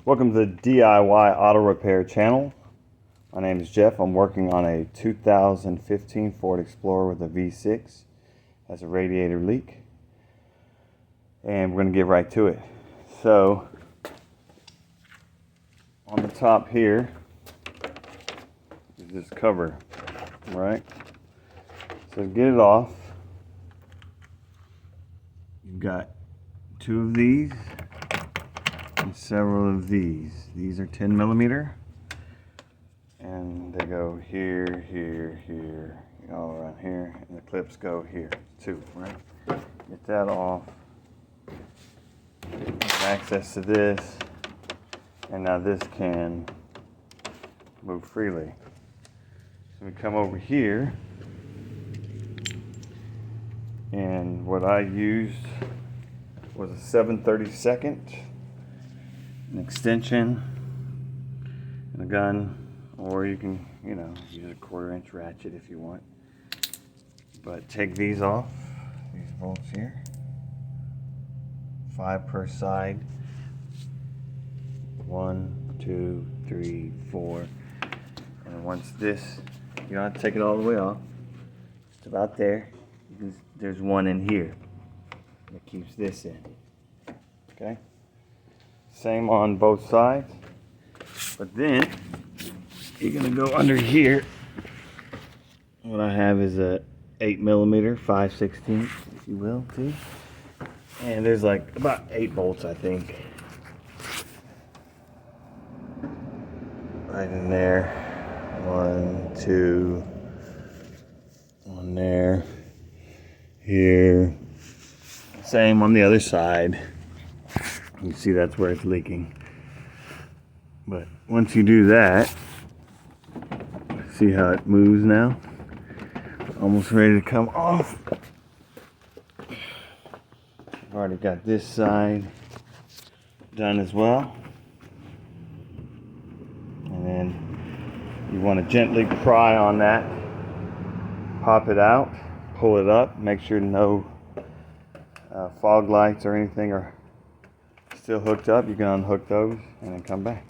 Welcome to the DIY Auto Repair channel. My name is Jeff. I'm working on a 2015 Ford Explorer with a V6. Has a radiator leak. And we're going to get right to it. So, on the top here is this cover, right? So to get it off, you've got two of these and several of these. These are 10 millimeter, and they go here, here, here, all around here, and the clips go here too, right? Get that off. Access to this, and now this can move freely. So we come over here, and what I used was a 7/32, an extension, and a gun, or you can, use a 1/4" ratchet if you want. But take these off, these bolts here, 5 per side. 1, 2, 3, 4, and once this, you don't have to take it all the way off. It's about there. There's one in here that keeps this in. Okay. Same on both sides. But then you're gonna go under here. What I have is a 8 millimeter, 5/16, if you will, see? And there's like about 8 bolts, I think. Right in there. 1, 2, one there, here. Same on the other side. You see that's where it's leaking. But once you do that, see how it moves now? Almost ready to come off. I've already got this side done as well. And then you want to gently pry on that, pop it out, pull it up, make sure no fog lights or anything are still hooked up. You can unhook those and then come back.